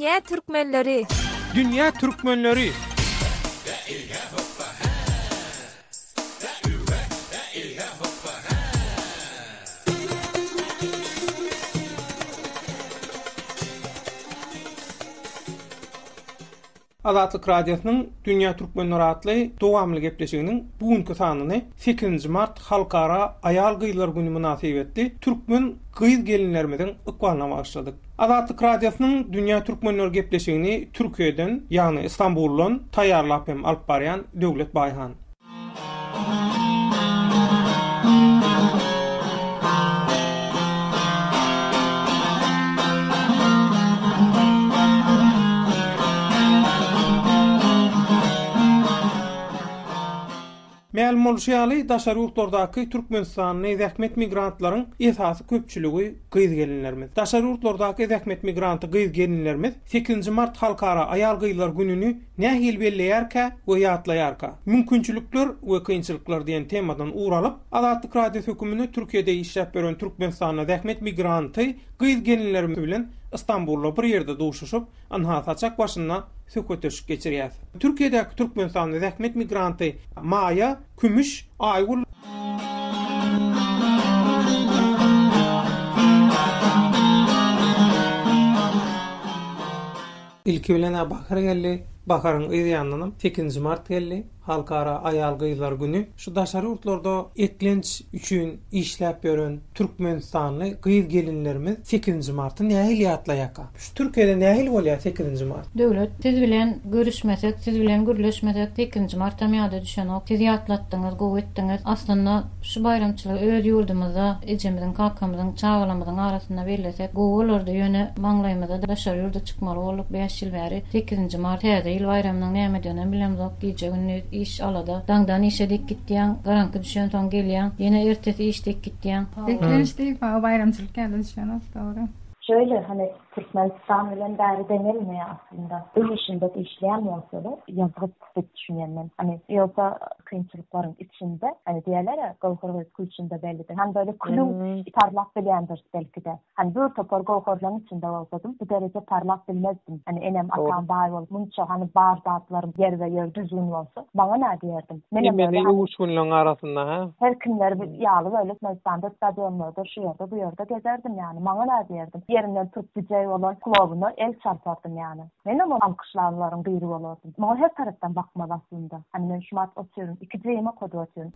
Dünya Türkmenleri. Dünya Türkmenleri. Azatlyk Radiosynyň Dünya Türkmenleri adly dowamly gepleşiginiň bugünkü sanyny 8 mart Halkara Ayal Gyýlar güni münasibetli türkmen gyýz gelinlerimiziň ykbalyna başladyk. Azatlyk Radiosynyň Dünya Türkmenleri gepleşigini Türkiýeden, ýagny Istanbuldan taýýarlap hem alyp barýan Döwlet Baýhan. Ma'lum bolýaly, daşary ýurtlardaky Türkmenistanyň ezäkmet migrantlaryň esasy köpçüligi gyýz gelinlerimiz. Daşary ýurtlardaky ezäkmet migranty gyýz gelinlerimiz 8 mart Halkara Ayal Gyýlar gününi nähil belleýärkä we ýatlaýarka. Mümkinçilikler we kynçylyklar diýen temadan uralyp, Azatlyk Radio hökümini Türkiýede işläp beren Türkmenistanyň ezäkmet migranty gyýz gelinlerimiz bilen İstanbul'da bir yerde duşuşup, anha saçak başına sökötüş geçirýär. Türkiýedäki Türkmenistanyň ezäkmet migranty Maya, Kümüş, Aýgul ilki bilen Bahar geldi. Baharın ýanynam 8 mart geldi. Halkara Ayal Gyýlar güni. Şu daşary ýurtlarda eklenç üçin işläp beren Türkmenistanyň gyýz gelinlerimiz 8 marty nähil ýatlaýaka. Şu Türkiýede nähil bolýar 8 mart? Döwlet siz bilen görüşmesek, siz bilen gürleşmesek 8 marta ýada düşen ok. Siz ýatlatdyňyz, gowy etdiňiz. Aslında şu bayramçylyk öz ýurdumyzda, ejemizden, kalkamyzdan, çağalamyzdan arasynda berlesek, gowy bolardy ýöne maňlaýymyzda daşary ýurda çykmaly bolup 5 ýyl bäri 8 mart ýyl bayramynyň näme diýeni bilemzok. Gije günü iş alada. Dangdan işe dik gitdiň, garanky düşen soň gelýän, ýene ertesi işdek gitdiň. Eklençlik bayramçylyk geldi düşen ok, dogry. Şöyle hani Türkmenistan bilen bäri denilmiyor aslında. Bu işinde de işleyen olsa da yazıp düşünýänmen. Hani yoksa kıyımçılıkların içinde hani diğerler ya Gowhor içinde bellidir. Hani böyle kulum parlak bilýändir belki de. Hani bu topar Gowhorlaryň içinde bolsadım bu derece parlak bilmezdim. Hani enem atam baý bolup munça hani bar dağlarım yer we ýer düzgün bolsa bana näme diýerdim. Menem böyle uçgunlaryň arasynda ha. Her kimler ýaly böyle Türkmenistanda stadionlarda şu ýerde bu ýerde gezerdim yani. Bana näme diýerdim. Yerinden tutup güçey olan klubuna el çarpardım yani. Benim o alkışlanlarım biri olurdum. Ama her taraftan bakma aslında. Hani ben şumat oturuyorum. 2 düğme kodu oturuyorum.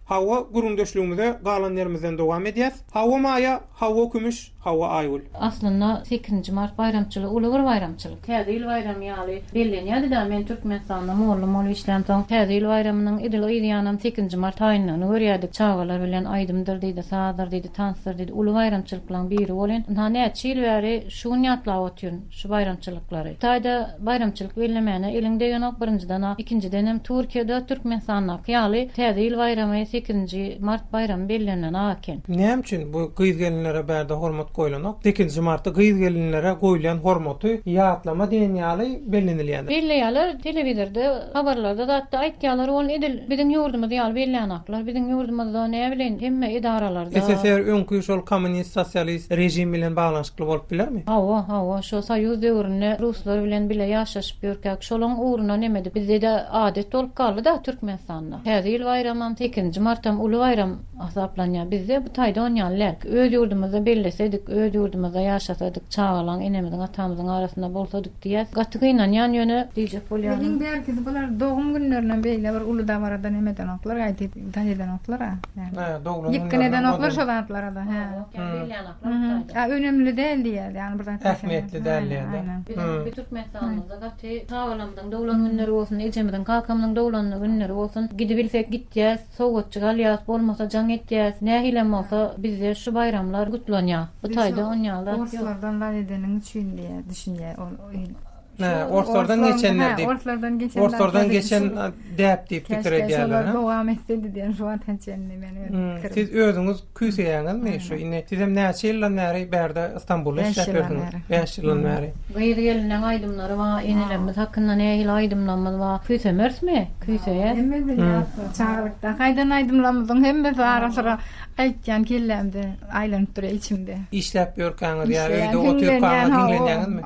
Hawa gurundaşlığımızda galanlarımızdan devam edýäs. Hawa Maya, Hawa Kümüş, Hawa Aýgul. Aslında 8 mart bayramçylyk, uly bayramçylyk. Täze ýyl bayramy ýaly bellenýärdi da men Türkmenistanda mollum işlem soň täze ýyl bayramynyň idil ýanam 8 mart aýynyny görýärdik. Çağalar bilen aýdymdyr diýdi, saýdyr diýdi, tansdyr diýdi. Uly bayramçylyklaryň biri bolan. Näçe ýyl bäri şu ýatlap oturýan şu bayramçylyklary. Taýda bayramçylyk bellemäne elinde ýonok birinciden, ikinciden hem Türkiýede Türkmenistanyň ýaly täze ýyl bayramy 8 mart bayram bellenen aken. Näme üçin bu gyýz gelinlere bärde hormat goýulanok? 8 martda gyýz gelinlere goýulan hormaty ýatlama diýen ýaly bellenilýär. Belleýärler telewizorda, habarlarda da aýtýarlar ol edil. Biziň ýurdumyzda ýaly bellenaklar, biziň ýurdumyzda näme bilen hemme idaralarda. SSR öňkü şol kommunist sosialist rejim bilen baglanşykly bolup bilermi? Hawa şo Soýuz döwründe Ruslar bilen bile ýaşaşyp ýörkäk. Şolaň uğruna näme bizde de adet bolup galdy da Türkmenistanda. Täze ýyl bayramam 8 martam uly bayram asaplanýar. Bizde bu taýda oňanlar. Öz ýurdumyzda bellesedik, öz ýurdumyzda ýaşasadyk, çağalan enemizin atamyzyň arasynda bolsadyk diýär. Gatygyna ýan-ýöne diýjek bolýar. Benim belki bular doğum günlerine beýle bir uly dawarda nemeden oklar, gaýtyp taýdan oklar ha. Ha, doğru. Ýekneden oklar şolatlara da ha. Önemli däl diýär, ýani birden ähmiýetli däl diýär. Bir Türkmenistanyňda gaty çağalamyň dowlan günleri bolsun, ejemden kalkamyň dowlan günleri bolsun, gidip bilsek gitýäs, sowgatçy galýas bolmasa jaň etýäs, nähilem bolsa bizde şu bayramlar gutlanýar. Bu taýda oňalda Ruslardan da edeniň üçin diýär, düşünýär. Orsordan geçenler deyip. Orsordan geçen deyip fikir ediyorlar. Devam etseydi diyen şu an tençenli meni. Siz özüňiz küýseýäňizmi? Şu ine sizem näçe ýyllar näri berde İstanbulda işläpdiňiz? 5 ýyldan näri. Gaýry gelinen aýdymlary wa enilerimiz hakynda näýil aýdymlanmaly wa küýsemersmi? Küýseýär. Çağırykda gaýdan aýdymlamyzyň hemme arasara aýtjan kellemdi aýlanyp durar içimde. İşläp ýörkäňiz ýa-da öýde oturup dinleýäňizmi?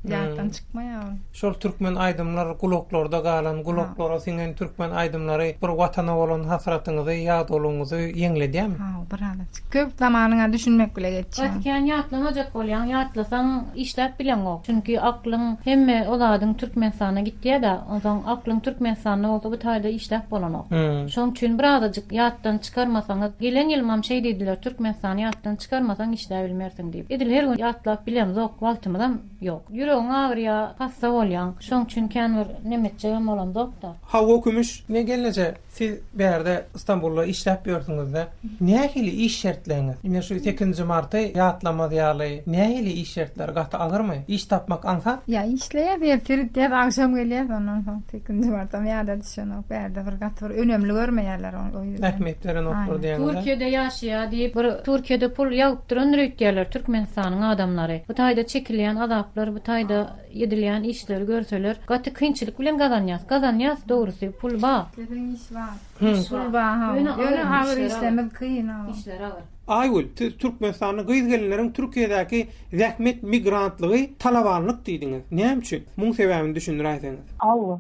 Ýatdan çykmaýar. Şol türkmen aýdymlar guloklarda galan, guloklara singen türkmen aýdymlary bir watana bolan hasratyňyzy, ýad boluňyzy ýeňledýärmi? Brada. Köp zamanyňa düşünmek bile geçýär. Gatken ýatlanajak bolýan, ýatlasaň işläp bilen ok. Çünki aklyň hemme oladyň türkmensana gitdiýär-de, oňdan aklyň türkmensana bolsa bu taýda işläp bolanok. Şoň üçin birazajyk ýatdan çykarmasaňyz, gelen ýylmam şey diýdiler, türkmensany ýatdan çykarmasaň işläp bilmersiň diýip. Edil her gün ýatlap bilem, zok wagtymyzam ýok. Ýüregiň agyrýa, hassa bolýan. Şoň üçin känwer nemetjegem bolan doktor. Hawa Kümüş, ne gelneje siz berde İstanbulda işläp ýörsiňiz-de, nähili iş şertlerini? Ine şu 8 martda ýatlama diýaly, nähili iş şertleri gaty agyrmy? İş tapmak ansa? Ya işleýär, tertip akşam gelýär, ondan soň 8 martda ýa-da düşünok, berde bir gaty bir önemli görmeýärler o ýerde. Rahmetleri noktor diýenler. Türkiýede ýaşaýar diýip bir Türkiýede pul ýagyp duran rüýtdiýerler Türkmenistanyň adamlary. Bu taýda çekilýän azaplar, bu taýda edilýän işleri görseler, gaty kynçylyk bilen gazanýas, dogrusy pul bar. Dediň iş bar. Pul bar ha. Ýöne agyr işlemek kyn ha. İşler agyr. Aýgül, Türkmenistanyň gyýdgeleriň Türkiýedäki zähmet migrantlygy talabanlyk diýdiňiz. Näme üçin? Muň sebäbini düşündir aýsaňyz.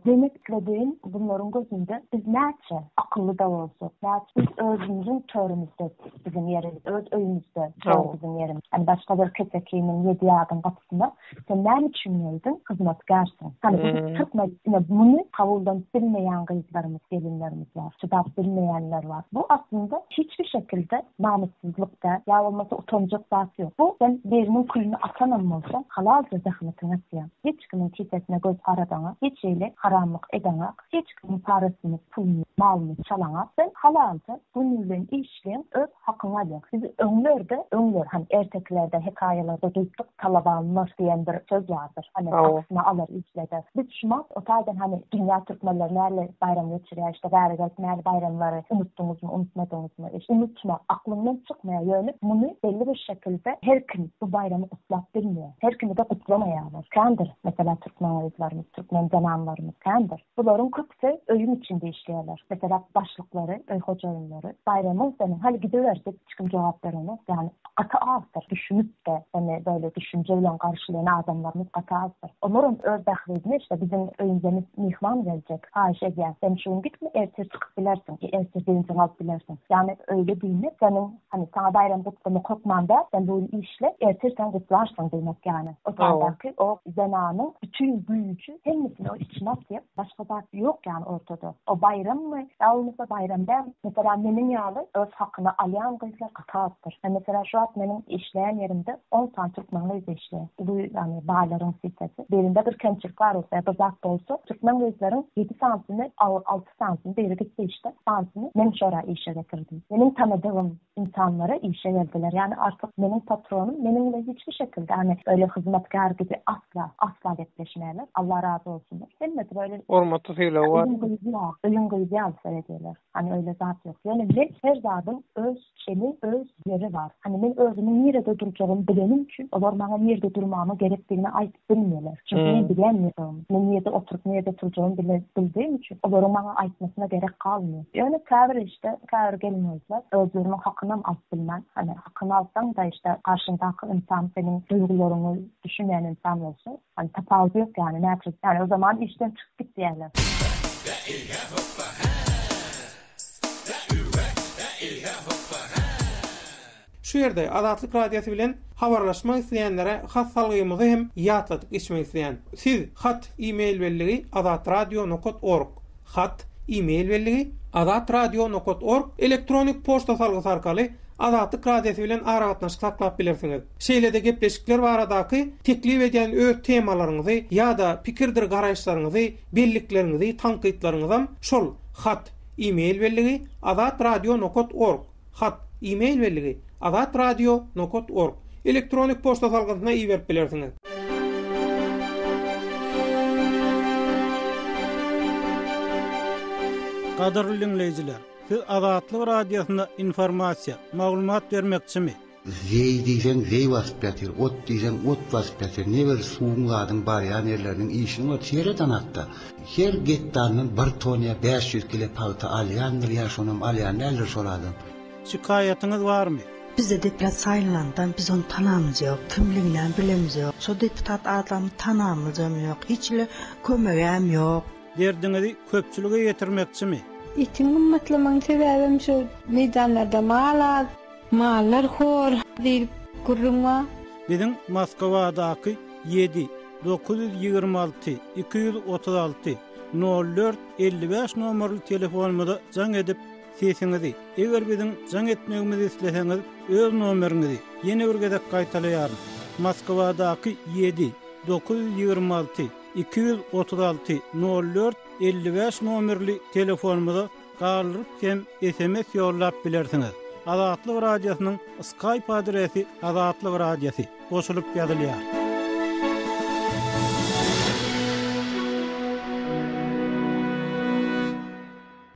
Demeklediğin bunların gözünde biz näçe akıllı da bolsak, näçe biz özümüzün törümüzde bizim yerimiz, öz öýümüzde bizim yerimiz. Yani başka bir kesekinin 7 ýadyň gatysynda sen näme düşünýärdin? Hyzmatgarsyň. Hani biz Türkmenistanyň bunu kabuldan bilmeýän gyzlarymız, gelinlerimiz var, çydap bilmeýänler var. Bu aslında hiçbir şekilde namussuzlukda ya olmasa utanacak zat yok. Bu sen birinin kulunu atanam olsa halalca zahmetine siyan. Hiç kimin kisesine göz aradana, hiç şeyle haramlık edana, hiç kimin parasını, pulunu, malını çalana sen halalca bununla işleyen öz hakkına yok. Sizi önlerde, hani erteklerde, hikayelerde duyduk talabanlar diyen bir söz vardır. Hani aksına alır, işleder. Biz şuma o tarzdan hani dünya Türkmenleri nerede bayram geçiriyor, işte gayret nerede bayramları unuttunuz mu, unutmadınız mı? İşte unutma, aklından çıkmaya yönü bunu belli bir şekilde her gün bu bayramı kutlap bilmiyor. Her günü de kutlamayarlar. Kendir. Mesela Türkmenlerimiz, Türkmen cananlarımız kendir. Bunların köpse öğün içinde işliyorlar. Mesela başlıkları, hoca oyunları. Bayramın senin hali gidiversek çıkın cevaplarını yani katı azdır. Düşünüp de yani böyle düşünceyle karşılayan adamlarımız katı azdır. Onların özdahliğini işte bizim öğüncemiz mihman gelecek. Ayşe gel. Sen şunu gitme ertesi çıkıp bilersin. Ertesi deyince alıp bilersin. Yani öyle değil mi? Senin hani sana bayram kutlama korkmanda sen bu işle ertirsen kutlarsın demek yani. O taraftaki o zenanın bütün büyücü hemmisini o içine atıyor. Başka da yok yani ortada. O bayram mı? Yalnızca bayram ben. Mesela benim yağlı öz hakkını alayan kızlar katahtır. Yani mesela şu an benim işleyen yerimde 10 tane Türkmenliyiz işleyen. Bu yani bağların sitesi. Birinde bir kemçilik var olsa ya da zat olsa Türkmen kızların 7 santini 6 santini biri gitti işte santini benim şora işe getirdim. Benim tanıdığım insanlara işe geldiler. Yani artık benim patronum benimle hiçbir şekilde hani öyle hizmetkar gibi asla detleşmeyeler. Allah razı olsunlar. Hem de böyle ormatıyla var. Ölüm gıydı seyrediyorlar. Hani öyle zat yok. Yani ben her zatın öz yeri var. Hani ben özümün nerede duracağımı bilenim için onlar bana nerede durmamı gerektiğini ait bilmiyorlar. Çünkü ben bilemiyorum. Ben nerede oturup nerede duracağımı bildiğim için onlar bana aitmesine gerek kalmıyor. Yani kahve gelmiyorlar. Özlerimin hakkını alt bilmem. Hani hakkını alsan da işte karşındaki insan senin duygularını düşünmeyen insan olsun. Hani tapazı yok yani. Ne yapacak? Yani o zaman işten çıkıp git diyorlar. Şu yerde Azatlyk Radiosu bilen habarlaşmak isteyenlere hat salgymyzy hem ýatladyk geçmek isteyen. Siz hat e-mail belligi azatradio.org hat e-mail belligi azatradio.org elektronik poçta salgysy arkaly Azatlyk Radiosu bilen aragatnaşyk saklap bilersiňiz. Şeýlede gepleşikler baradaky teklip edýän öz temalaryňyzy ýa-da pikirdir garaýşlaryňyzy, belliklerinizi, tanqytlaryňyzy şol hat e-mail belligi azatradio.org hat e-mail belligi azatradio.org elektronik poçta salgysyna iýerip bilersiňiz. Gaderly dinleyijiler, siz Azatlyk Radiosyna informasiýa, maglumat bermekçimi? Zey diýsen zey wasyp ýatyr, ot diýsen ot wasyp ýatyr. Neber suwun gadyň bar ýa nerleriniň işini ot şeýle atda. Her getdanyň bir toniýa 500 kilo palta alýandyr ýaşonam alýan näler soradım. Şikayatyňyz barmy? Bizde deputat saylandan biz onu tanamız yok, kimliğinden bilemiz yok. So deputat adamı tanamız yok, hiçle kömegem yok. Derdiňizi köpçülüge ýetirmekçimi? İtin gymmatlaman sebäbim şu meydanlarda mallar hor diýip gurrunma. Bizim Moskovadaky 7 926 236 04 55 nomerli telefonumda jaň edip sesiňizi, eger bizim jaň etmegimizi isleseňiz, öz nomeriňizi ýene bir gezek gaýtalaýar. Moskovadaky 7 926 236 04 55 nomerli telefonumda galyp hem SMS ýollap bilersiňiz. Azatlyk Radiosynyň Skype adresi Azatlyk Radiosi goşulyp ýazylýar.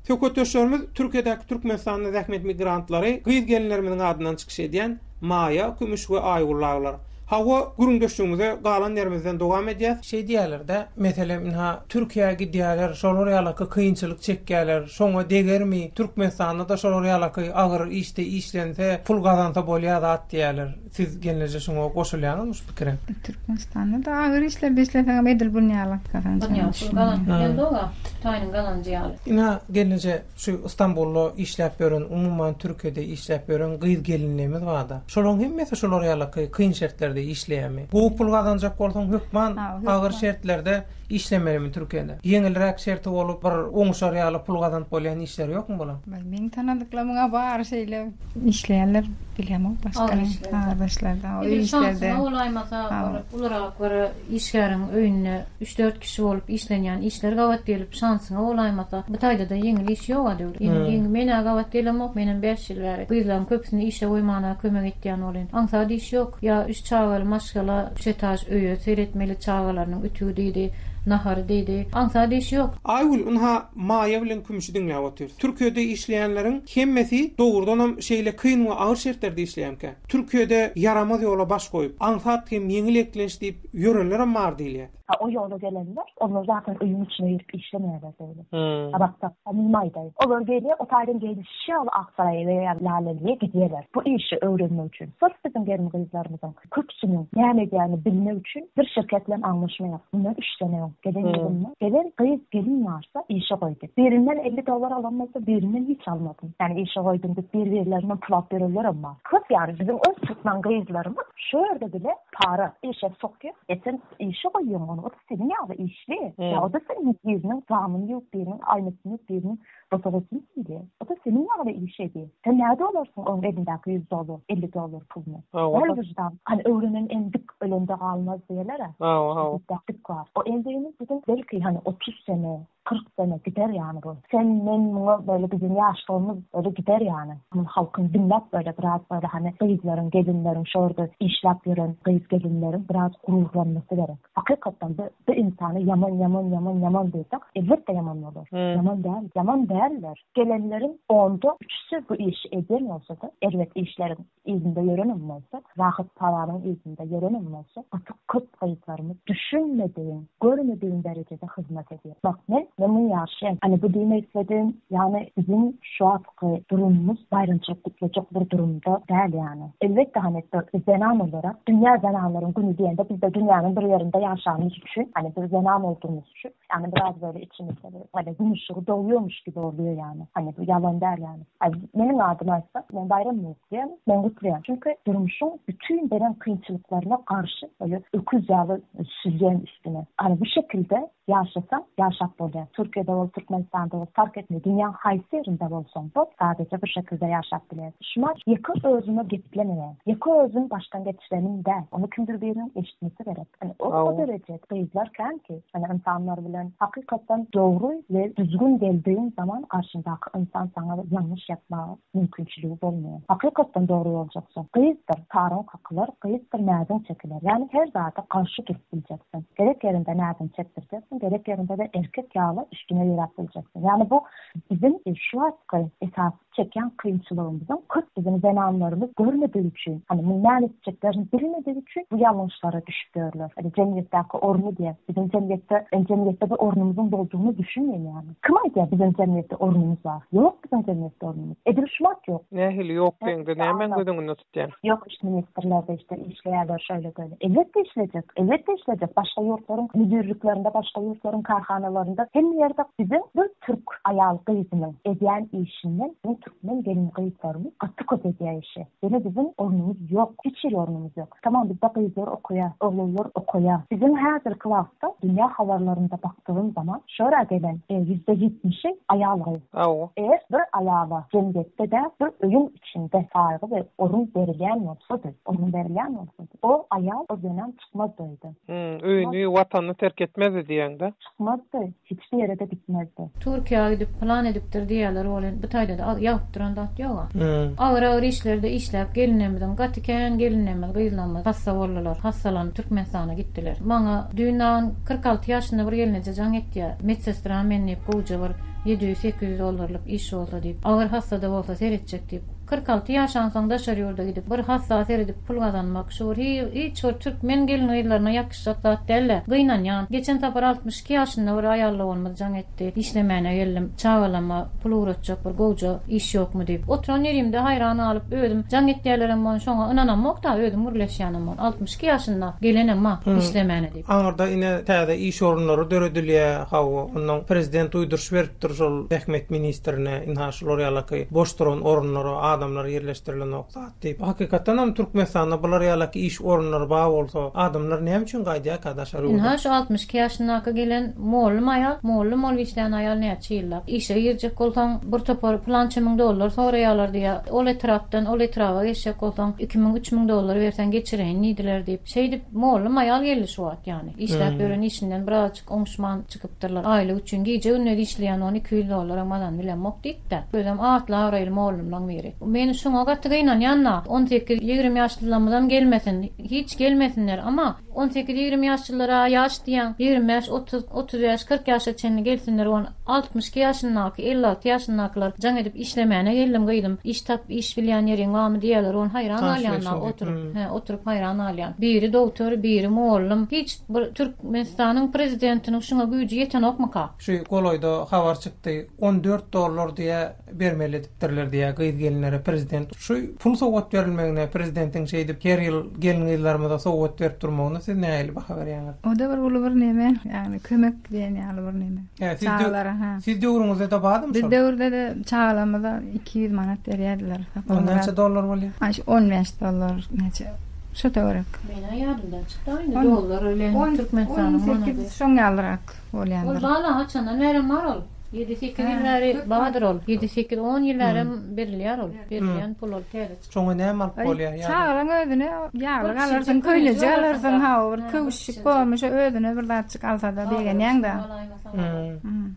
Söhbetdeşlerimiz Türkiýedäki Türkmenistanyň zähmet migrantlary gyýyz gelinlerimiň adynan çykyş edýän Maya, Kümüş we Aýgurlaglar. Hawa gürüňdeşigimize galan ýerimizden dowam edýär. Şeý diýerler-de, meselem Türkiýäge gidýärler, şolar ýalaky kynçylyk çekýärler. Şoňa degermi Türkmenistanda da şolar ýalaky agyr işde işlense, pul gazansa bolýar dat diýerler. Siz genelje şoňa goşulýanyňyz şu pikire? Türkmenistanda da agyr işler beşleseňe edil bunýalak gazansa. Galan geldoga, taýynyň galanjyaly. Genelje şu İstanbulda işläp beren, umumyň Türkiýede işläp beren gyýyz gelinlerimiz barda. Şolaryň hemmesi şolar ýalaky kyn şertlerde işleýärmi? Bu pul gazanjak bolsaň hökman agyr şertlerde işlemelimi Türkiýede? Yeňilrek şerti bolup bir oňşar ýaly pul gazanıp bolýan işler ýokmu bolam? Men tanadyklarymyňa bar şeýle işleýärler bilýärmi başga arkadaşlarda o işlerde. Olaýmasa ularak bir işgäriň öýüne 3-4 kişi bolup işlenýän işler gawat gelip şansyňa olaýmasa bu taýda da yeňil iş ýok adýar. Ýeňil meni gawat gelemok, meniň 5 ýyl bäri gyzlaryň köpsini işe goýmana kömek etýän bolyn. Aňsady iş ýok. Ya 3 çağal maşgala çetaj öýe seyretmeli çağalarynyň ütügi diýdi. Nahar diýdi. Aňsady iş ýok. Aýgul unha Maýa bilen Kümüşi dinläp otyr. Türkiýede işleýänleriň hemmesi dogurdanam şeýle kyn we agyr şertlerde işleýänke. Türkiýede yaramaz ýola baş goýup, aňsat hem ýeňil eklenç diýip ýörenler bar diýilýär. O yolda gelenler, onlar zaten uyum içine girip işlemeyeler böyle. Bak, anılmaydı. Onlar geliyor, o tarihten gelişi al Aksaray'a veya Laleli'ye gidiyorlar. Bu işi öğrenmek için. Sırf bizim gelin kızlarımızın köksünün yani bilmek için bir şirketle anlaşma yaptı. Bunlar 3 sene yok. Gelen gelin varsa işe koydu. Birinden $50 alamazsa birinden hiç almadım. Yani işe koydum da bir verilerinden plak verirler ama. Kız yani bizim öz Türkmen kızlarımız şöyle bile para işe sokuyor. Geçen işe koyuyorum onu. O da senin yağı işli. Ya o da senin birinin zamını yok, birinin aynısını yok, birinin fotoğrafını değil. O da senin yağı işi değil. Sen nerede olursun onun elindeki $100, $50 pulunu? Öyle vicdan. Hani öğrenin en dik önünde kalmaz diyorlar ya. Dik var. O eldiğimiz bizim belki hani 30 sene 40 sene gider yani bu. Sen böyle bizim yaşlarımız öyle gider yani. Halkın dinlep böyle biraz böyle hani kızların, gelinlerin, şurada işlep yürün kız gelinlerin biraz gururlanması gerek. Hakikaten bir insanı yaman diyorsak elbette yaman olur. Yaman değerler. Gelenlerin 10'da 3'sü bu iş edemiyorsa da elbet işlerin izinde yörenim olsa, rahit paranın izinde yörenim olsa artık kız kayıtlarımız düşünmediğin, görmediğin derecede hizmet ediyor. Bak ben yaşayan. Hani bu demek istediğim yani bizim şu anki durumumuz bayramçılıklayacak bir durumda değil yani. Elbette hani zenan olarak dünya zenaların günü diyende biz de dünyanın bir yerinde yaşamımız için hani bir zenan olduğumuz için yani biraz böyle içimizde böyle gün ışığı doğuyormuş gibi oluyor yani. Hani bu yalan der yani. Yani benim adıma ise ben bayram mutluyum, ben mutluyum. Çünkü durmuşum bütün veren kıyımçılıklarına karşı böyle öküz yağı süzyen üstüne. Hani bu şekilde yaşasam yaşap oluyor. Türkiye'de ol, Türkmenistan'da ol, fark etmiyor. Dünya haysi yerinde olsam da sadece bu şekilde yaşap bile. Şuna yakın özüne gitlemeyen, yakın özün baştan geçirenin de onu kimdir birinin eşitmesi gerek. Yani o derece cemiyet kıyızlar ki hani insanlar bilen hakikaten doğru ve düzgün geldiğin zaman karşındaki insan sana yanlış yapma mümkünçülüğü olmuyor. Hakikaten doğru olacaksın. Kıyızdır, tarım kakılar, kıyızdır nereden çekilir. Yani her zata karşı durup bileceksin. Gerek yerinde nereden çektireceksin, gerek yerinde de erkek yağlı üstüne yaratılacaksın. Yani bu bizim şu hakkı esas çeken kıyımçılığımızın 40 bizim zenanlarımız görmediği için, hani minnan edeceklerini bilmediği için bu yanlışlara düşüyorlar. Hani cemiyetteki ornu diye, bizim cemiyette bir ornumuzun olduğunu düşünmeyin yani. Kımay diye bizim cemiyette ornumuz var. Yok bizim cemiyette ornumuz. Edilişmak yok. Nehili yok deyince ne hemen gözünü tutayım. Yok işte ministerlerde işte işleyenler şöyle böyle. Elbette işleyecek. Başka yurtların müdürlüklerinde, başka yurtların karhanalarında hem yerde bizim bu Türk ayal kıyısının ediyen işinin bu Türkmen gelin kıyıslarımız katı ediyen işi. Yani bizim ornumuz yok. Hiç ornumuz yok. Tamam biz de kıyıslar okuya, oğullar okuya. Bizim hazır klasta dünya havarlarında baktığım zaman şöyle gelen %70'i ayal kıyısı. Eğer bir ayala cemiyette de bir ölüm içinde saygı ve orun verilen olsadır. O ayal o dönem çıkmazdaydı. Öyünü vatanını terk etmezdi diyen de. Çıkmazdı. Hiçbir yere de gitmezdi. Türkiye'ye gidip plan edipdir diyorlar olan bu tayda da yaptıran da yok. Ağır işlerde işlep gelinemeden gatiken gelinemeden kıyılanmaz. Hasta oldular. Hastalanıp Türkmenistan'a gittiler. Bana dünyanın 46 yaşında bir gelince can etti. Medsestra menleyip kovuca var. $700-800 iş olsa deyip ağır hasta da olsa seyredecek deyip 46 yaşansan dışarı yolda gidip bir hasta seyredip pul kazanmak şu hiç o Türkmen gelin aylarına yakışacak da derler. Gıynan yan. Geçen tapar 62 yaşında bir ayarlı olmadı can etti. İşlemeyene geldim. Çağalama pul uğratacak bir kovuca iş yok mu deyip. Oturan yerimde hayranı alıp ödüm. Can etti yerlerim ben şuna inanam yok da ödüm urleşyanım ben. 62 yaşında gelenem ma işlemeyene deyip. Anırda ine täze iş orunları döredilýär hawa. Ondan prezident uydurş beripdir şol Ähmet ministrine inhaşlar ýalaky boş duran orunlary adamlar yerleştirilen nokta deyip. Hakikaten hem Türkmenistan'da bular ýalaky iş orunlary bar bolsa adamlar näme üçin gaýdýar kadaşlar? Inhaş 62 yaşyndaky gelen mollum ayal işleýän ayal näçe ýyllar işe girjek bolsaň bir topar $1000 soraýarlar diýär. Ol etrapdan ol etrawa geçjek bolsaň $2000-3000 bersen geçireň nidiler diýip. Şeýdip mollum ayal gelişýär ýani. İşläp gören işinden birazçyk oňşman çykypdyrlar. Aýly üçin gije ünne işleýän $1200 amadan bilenmok diýdi. Gözüm atlar aýly mollumdan beri. Meni şoňa gatdygynan ýanna 18-20 ýaşlylamadan gelmesin, hiç gelmesinler ama 18-20 ýaşlylara ýaş diýen 20 ýaş, 30 ýaş, 40 ýaşa çenli gelsinler, 62 ýaşyndaky, 56 ýaşyndakylar jaň edip işlemegine geldim gyýdym. İş tap, iş bilýän ýeriň bamy diýerler, on hayran alýanlar oturup hayran alýan. Biri doktor, biri mollum. Hiç bir Türkmenistanyň prezidentiniň şoňa güýji ýeten okmaka. Şu goloýda habar çykdy, $14 diye bermeli edipdirler diye gıydı gelinlere prezident. Şu pul sowgat verilmegine prezidentin şey edip her yıl gelin ýyllarymyza sowgat berip durmagyna siz näýeli baha berýäňiz? O da bir uly bir näme, ýani kömek diýen ýaly bir näme. Siz döwrüňizde de badym şol? Biz döwürde de çağalamada 200 manat berýärdiler. Näçe dollar bolýar? $15 näçe. Şu teorik. Mena ýadymdan çykdy aýdy dollar ölen Türkmenistanyň manady. 18 şoňalrak bolýandyr. O bala haçandan beri marol. 7-8 ýyllary bahadyr ol. 7-8-10 ýyllary berilýär ol. Berilýän pul ol täze. Çoňa näme alyp bolýar ýa? Çağalan ödüne ýağlyk alarsyň, köýneci alarsyň, bir köwüşik bolmuş ödüne bir datçyk alsa da begenýäň da.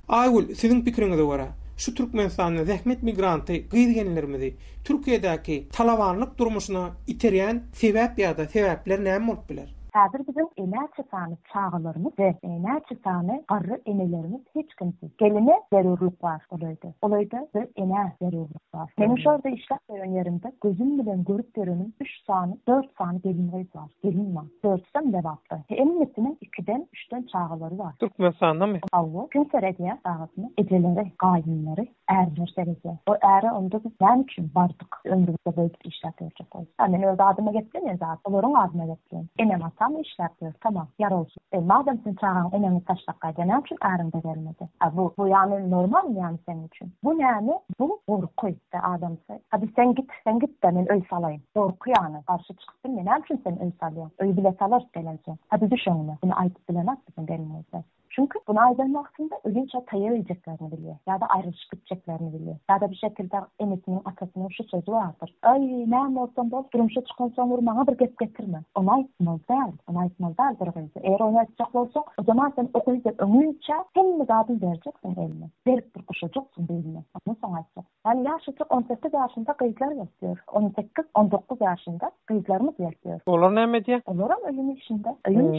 Aýgul, siziň pikiriňize görä şu Türkmenistanyň zähmet migranty gyýdgenlerimizi Türkiýedäki talawanlyk durmuşyna iterýän sebäp ýa-da sebäpler näme bolup biler? Häzir bizim näçe sany çağalarymız we näçe sany garry enelerimiz hiç kimsiz. Geline zerurluk bar bolaydy. Olayda bir ene zerurluk bar. Menim şurada işläp ýörän ýerimde gözüm bilen görüp görenim 3 sany, 4 sany gelinler bar. Gelin bar. 4 de bapdy. Emnetiniň 2-den 3-den çağalary bar. Türkmenistanda mı? Awwa, gün serediýär çağasyny, ejeleri, gaýynlary, erler serediýär. O äre onda biz näme üçin bardyk ömrümizde böyle işläp ýörjek. Hani öz adyma geplen zat, olaryň adyma geplen. Enem tam işläpdir, tamam, ýar bolsun. Madem sen çağan enemi taşlap gaýdan, näme üçin arymda gelmedi? Bu ýany normal ýani senin üçin. Bu näme? Bu gorky da adamsa. Hadi sen git da men öý salaýyn. Gorky ýany garşy çykyp näme üçin sen öý salýan? Öý bile salar gelensen. Hadi düşün onu. Bunu aýdyp bilemezsin gelmezse. Çünkü bunu aydan vaktinde ölünce tayamayacaklarını biliyor. Ya da ayrılışıp gideceklerini biliyor. Ya da bir şekilde enesinin atasının şu sözü vardır. Ay ne olsam bol durumşa çıkan son vurmana bir gep getirme. Ona aytmaz değil bir kızı. Eğer onu aytacak olsa o zaman sen o kızı ömrünce hem de adın vereceksin eline. Verip bir kuşacaksın eline. Onu sana aytacak. Yani yaşlıca 18 yaşında kızlar yapıyor. 18-19 yaşında kızlarımız yapıyor. Olur ne diye? Olur öğün işinde. Öğün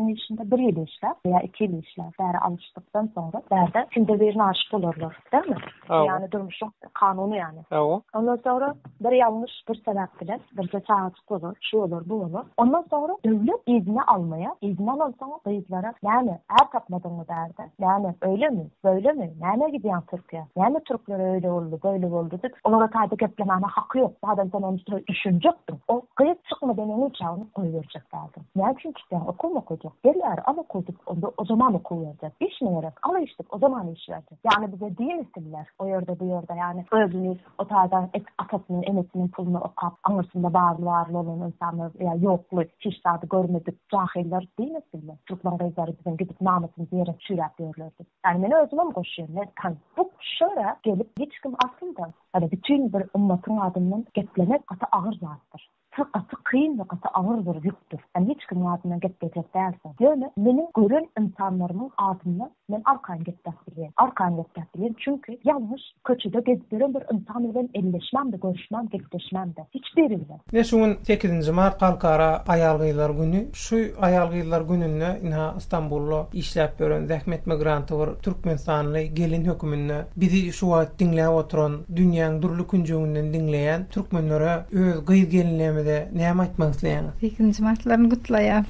işinde bir yıl işler veya 2 yıl işler. Beri alıştıktan sonra berde şimdi birine aşık olurlar. Değil mi? Evet. Yani durmuşun kanunu yani. Evet. Ondan sonra bir yanlış bir sebep bilen bir cesaretlik olur, şu olur, bu olur. Ondan sonra devlet izni almaya, izni alırsanız kızlara yani tapmadın mı derdi. Yani öyle mi? Böyle mi? Nereye gidiyorsun Türkiye? Yani Türkler öyle oldu, böyle oldu. Onlara tabi geplemene hakkı yok. Zaten sen onu düşünecektin. O kıyıp çıkmadan onun uçağını koyverecek derdim. Yani çünkü okul mu koyacak? Derler ama koyduk. O zaman okul verecek. İş mi yarak? Ama işte o zaman iş verecek. Yani bize değil istediler. O yerde bu yerde yani öldünüz. O tarzdan atasının, enesinin pulunu okap, anırsında varlı olan insanlar ya yoklu, hiç tadı görmedik cahiller değil istediler. Türkmen kızları bizim gidip namusunu bir yere çürep diyorlardı. Yani beni özüme mi koşuyor? Yani bu şöyle gelip hiç kim aslında yani bütün bir ümmetin adından geplemek ata ağır zattır. Katı kıyın ve katı ağırdır, yüktür. Yani hiç kimin adından gitmeyecek dersin. Yani benim gören insanlarımın adından ben arkan gitmeyeyim. Çünkü yanlış, kötüde gezdiren bir insan ile elleşmem de, görüşmem, getleşmem de. Hiçbiriyle. Ne şuun 8. Mart Halkara Ayal Gıylar Günü. Şu Ayal Gıylar Günü'nü İstanbul'da işlep gören zähmet migrantı var. Türkmenistanlı gelin hükümünü bizi şu an dinleyen oturan dünyanın durlu küncüğünden dinleyen Türkmenlere öz gıyız gelinlerine de ne aytmak isteýäňiz? 8. Martlaryny gutlaýar.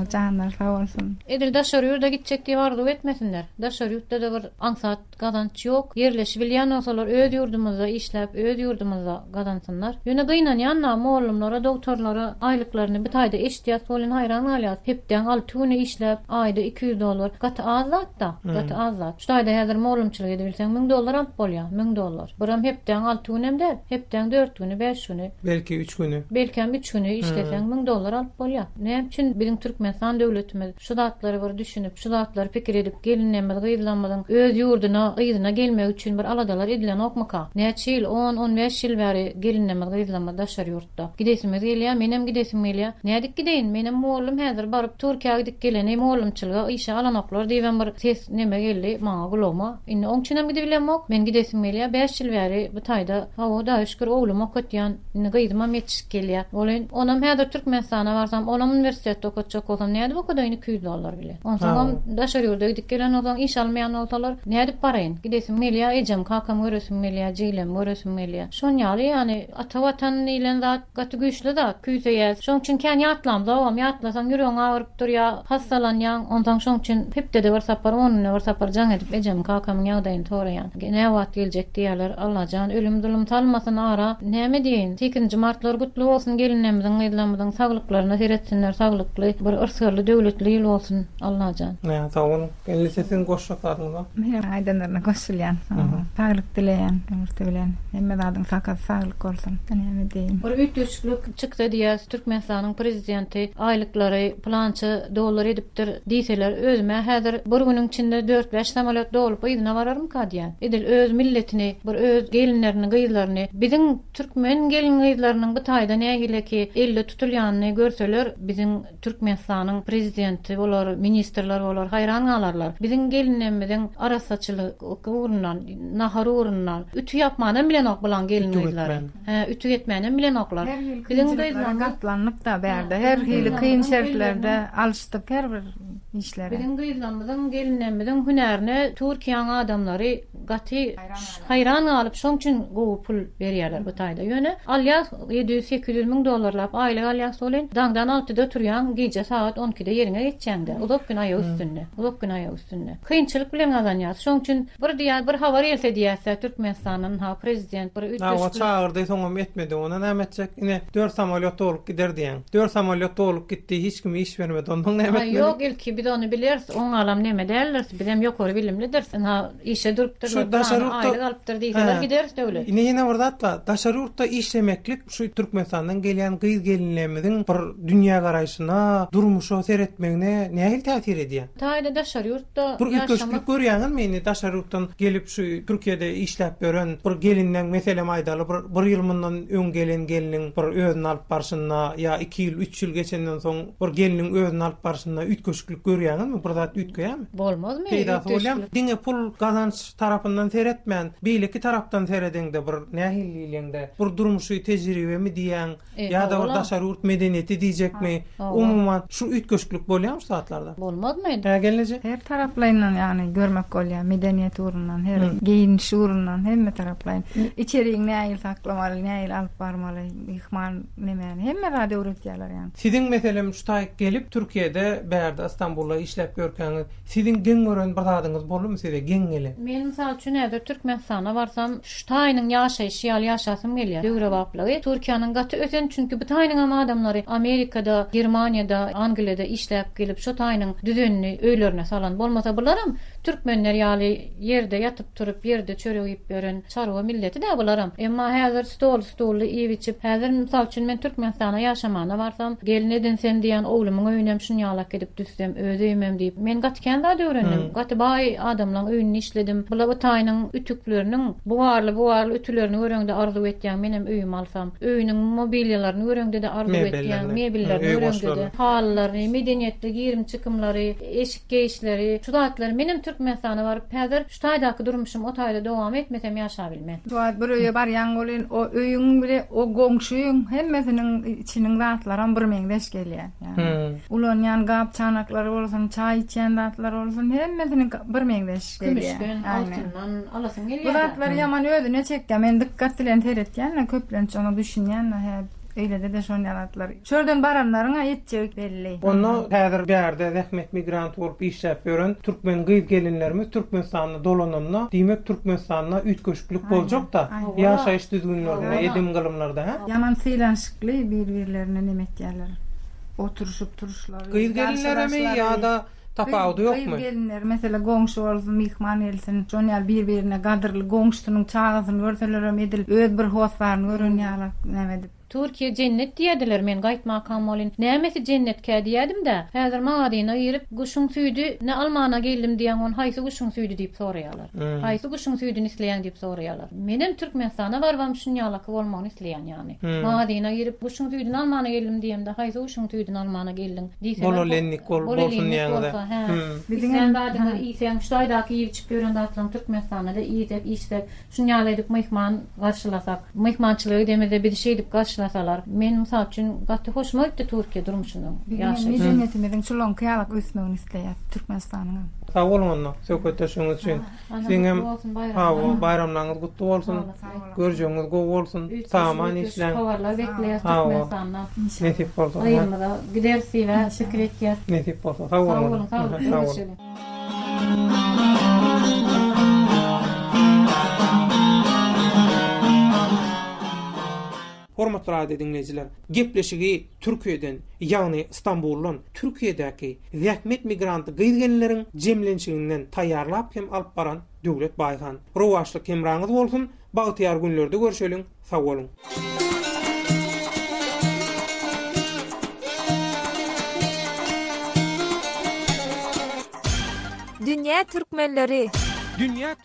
Canlar sağ olsun. Edil daşary ýurda gitjek diýip arzu etmesinler. Daşary ýurtda da bir aňsat gazanç ýok. Yerleşip bilýän bolsalar öz ýurdumyzda işläp, öz ýurdumyzda gazansynlar. Ýöne gynanýanna mollumlara, doktorlara aýlyklaryny bir taýda eşitýär bolan hayran alýar. Hepden al tüni işläp aýda $200 gaty azatda. Gaty azat. Şu taýda häzir mollumçylyk edip bilseň $1000 alyp bolýar. $1000. Biram hepden 6 günemde, hepden 4 güni, 5 güni. Belki 3 günü. Belki 3 günü işlesen $1000 alyp bolýar. Ne üçin bizim Türkmenistan döwletimiz şu zatlary bir düşünüp, şu zatlary pikir edip gelinlemez gyzlanmadan öz ýurduna, gyzyna gelmek üçin bir aladalar edilen okmaka. Neçe ýyl 10-15 ýyl bäri gelinlemez gyzlanma daşary ýurtda. Gidesimiz gelýär, menem gidesim gelýär. Nädik gideýin? Menem mollum häzir baryp Türkiýe gidip geleni mollumçylyga işe alanoklar diýen bir ses neme geldi maňa gulama. Indi oňçynam gidebilemok. Men gidesim gelýär. 5 ýyl bäri bu taýda hawa şükür oglum okutýan gyzma meçik gelýär. Olen onam häzir Türkmenistana barsam, onam universitetde okutjak bolsam näde bu kadar $200 bile. Onsoň daşary ýurda gidip gelen odan iş almayan olsalar näde parayn? Gidesim gelýär, ejem kakam göresim gelýär, jylem göresim gelýär. Şon ýaly ýani ata watan ile zat gaty güýçli da küýseýär. Şoň üçin kän ýatlam dawam ýatlasaň ýüregiň agyryp durýar, hastalanýan, ondan şoň üçin hepde bir sapar, onuny bir sapar jaň edip ejem kakam ýagdaýyny toraýan. Näme wagt geljek diýerler, Allah jan ölüm zulüm talmasyn ara. Näme diýin? 8. Martlar gutly bolsun, gelinlerimiziň gyzlanmadan saglyklaryna seretsinler, saglikly bir ırsırly döwletli ýyl bolsun, Allah jan. Ne, sağ olun. Elli sesin goşlaklaryňyza. Aýdanlaryna goşulýan. Saglyk dileýän, ömürde bilen hemme zadyň sakat saglyk bolsun. Näme diýin? Bir ütüçlük çykdy diýär, Türkmenistanyň prezidenti aýlyklary plança dolar edipdir diýseler, özüme häzir bir güniň içinde 4-5 samolyot dolup ýygyna bararym ka diýär. Edil öz milletini, bir öz gelinlerini, gyzlaryny, biziň türkmen gelin gyzlarynyň bu taýda nägileki elle tutulýanyny görseler, biziň Türkmenistanyň prezidenti bolar, ministrler bolar, hayran galarlar. Biziň gelinlerimiziň arasaçylyk urundan, nahar urundan ütü yapmadan bilen ok bolan gelin gyzlary. Ütü etmeden bilen oklar. Biziň gyzlaryň gatlanyp da berde, her hili kıyın şertlerde alıştyk her bir işlere. Biziň gyzlanmadan gelinlerimiziň hünerini Türkiýanyň adamlary gaty hayran galyp şoň üçin gowy pul berýärler bu taýda. Ýöne alýas $700-800 miň dolarlap aýlyk alýas bolan, daňdan 6-da turýan, gece saat 12-de ýerine geçýäňde. Uzak gün aýagy üstünde. Kynçylyk bilen gazanýar. Şoň üçin bir diýär, bir habar else diýärse Türkmenistanyň prezident bir ütüçlük. O çağırdy, soňam etmedi. Ona näme etjek? Ine 4 samolyot dolup gider diýen. 4 samolyot dolup gitdi, hiç kim iş bermedi. Ondan näme etmedi? Yok, ilki biz onu bileriz. Oň alam näme derler? Bizem ýokary bilimlidir. Ha işe durup şu daşarurta aýlyk alypdyr diýseler gider döwlet. Ine bardatda daşarurta işlemeklik şu Türkmenistandan gelen gyz gelinlerimiziň bir dünýä garaýşyna, durmuşa seretmegine nähil täsir edýär? Taýda daşarurta Bir köşklik görýäňiz meni daşarurtan gelip şu Türkiýede işläp gören bir gelinden meselem aýdaly bir ýyl mundan öň gelin geliniň bir özüni alyp barşyna ya 2 ýyl 3 ýyl geçenden soň bir geliniň özüni alyp barşyna ütköşklik görýäňizmi? Bir zat ütköýärmi? Bolmazmy? Diňe pul gazanç tarapyndan seretmän, beýleki tarapdan seredende bir nähilliliginde bir durmuşy tejribemi diýen ya da bir daşarurt medeniýeti diýjekmi? Umumyň şu ütköşklik bolýarmy şu saatlarda? Bolmazmy? Gelece? Her taraplayından yani görmek bolýar, medeniyet urundan, her giyiniş urundan, hemme taraplayın. İçeriğin näil saklamaly, näil alyp barmaly, ihmal nemäni, hemme rady öwretýärler yani. Siziň meselem şu taýyk gelip Türkiýede bärde İstanbulda işläp görkäňiz, siziň geň gören bir zadyňyz bolmy size geň gele? Men mysal üçin näder Türkmenistana barsam, şu taýynyň ýaşaýyşy ýaly ýaşasym gelýär. Döwre Türkiýanyň gaty öten çünkü bu taýynyň adamlary Amerikada, Germaniýada, Angliýada işläp gelip şu taýynyň düzenini öýlerine salan bolmasa bularam. Türkmenler ýaly ýerde ýatyp turup ýerde çörek ýyp gören çarwa milleti de bularam. Emma häzir stol iýip içip, häzir mysal üçin men Türkmenistana ýaşamana barsam, gelin eden sen diýen oglumyň öýünem şunu ýalak edip düşsem, öýdemem diýip men gatken zat öwrendim. Gaty baý adamlaryň öýünü işledim. Bula bu taýynyň ütükleriniň buwarly ütülerini öwrende arzu etýän menem öýüm alsam, öýüniň mobiliýalaryny öwrende de arzu etýän mebellerini öwrende de hallary, medeniýetde girim çykymlary, eşik geýişleri, şu zatlar menem Türkmenistana baryp häzir şu taýdaky durmuşym o taýda dowam etmesem ýaşa bilmem. Şuat bir öýe barýan bolyn, o öýüň bile o goňşuýyň hemmesiniň içiniň zatlaram bir meňdeş gelýär. Yani ulan ýan gap çanaklary bolsun, çaý içen zatlar bolsun, hemmesiniň bir meňdeş gelýär. Gümüşden altyndan alasyn gelýär. Bu zatlar ýaman ödüne çekýär. Men dikkat bilen teretýän, köplenç onu düşünýän, öyle de şonu yaratlar. Şuradan baranlarına yetecek belli. Onu häzir bärde zähmet migrant bolup işläp gören Türkmen gyz gelinlerimiz Türkmenistanyna dolananna, diýmek Türkmenistanyna ütköşklik boljak da, ýaşaýyş düzgünlerine, edim gylymlarda, ha? Yaman syýlanşykly bir-birlerine nemetýärler. Oturuşup turuşlar. Gyz gelinlerimi ýa-da tapawdy ýokmy? Gyz gelinler mesela goňşy bolsun, mihman elsin, şonýal bir-birine gadyrly goňşunyň çagasyny görseler edil, öz bir howsaryny görünýärler, näme Türkiye cennet diýediler, men gaýtmakam bolyn. Nämesi cennetke diýedim de, häzir madyna ýerip guşuň süýdi, ne Almana geldim diýen on haýsy guşuň süýdi diýip soraýarlar. Haýsy guşuň süýdini isleýän diýip soraýarlar. Menem Türkmenistana barwam şunu ýalaky bolmagyny isleýän ýani. Madyna ýerip guşuň süýdini Almana geldim diýemde, haýsy guşuň süýdini Almana geldim diýseler. Bololenlik bolsun ýa-da. Bizden badyna ýsen ştaýdaky ýyp çyp gören datlaryň Türkmenistana-da ýyp işlep, şunu ýaly edip mehman garşylasak, mehmançylygy demede bir şey edip garşylasalar, men mysal üçin gaty hoşuma gitdi Türkiýe durmuşyny ýaşaýyş. Medeniyetimiziň şolon kýalak ösmegini isleýär Türkmenistanyň. Sağ olun, söhbetleşiňiz üçin. Siňem bayramlaryňyz gutly bolsun. Görjeňiz gowy bolsun. Saman işler. Hawarlar bekleýär Türkmenistanda. Nesip bolsun. Aýymda gidersi we şükür etýär. Nesip bolsun. Sağ olun. Sağ olun. Hormatly radio dinleyijiler, gepleşigi Türkiýeden, ýagny İstanbuldan Türkiýedäki zähmet migranty gyzgenleriň jemlenşiginden taýýarlap hem alyp baran Döwlet Baýhan. Rowaşly kemraňyz bolsun, bagtyar günlerde görüşelim. Sag bolun. Dünya Türkmenleri. Dünya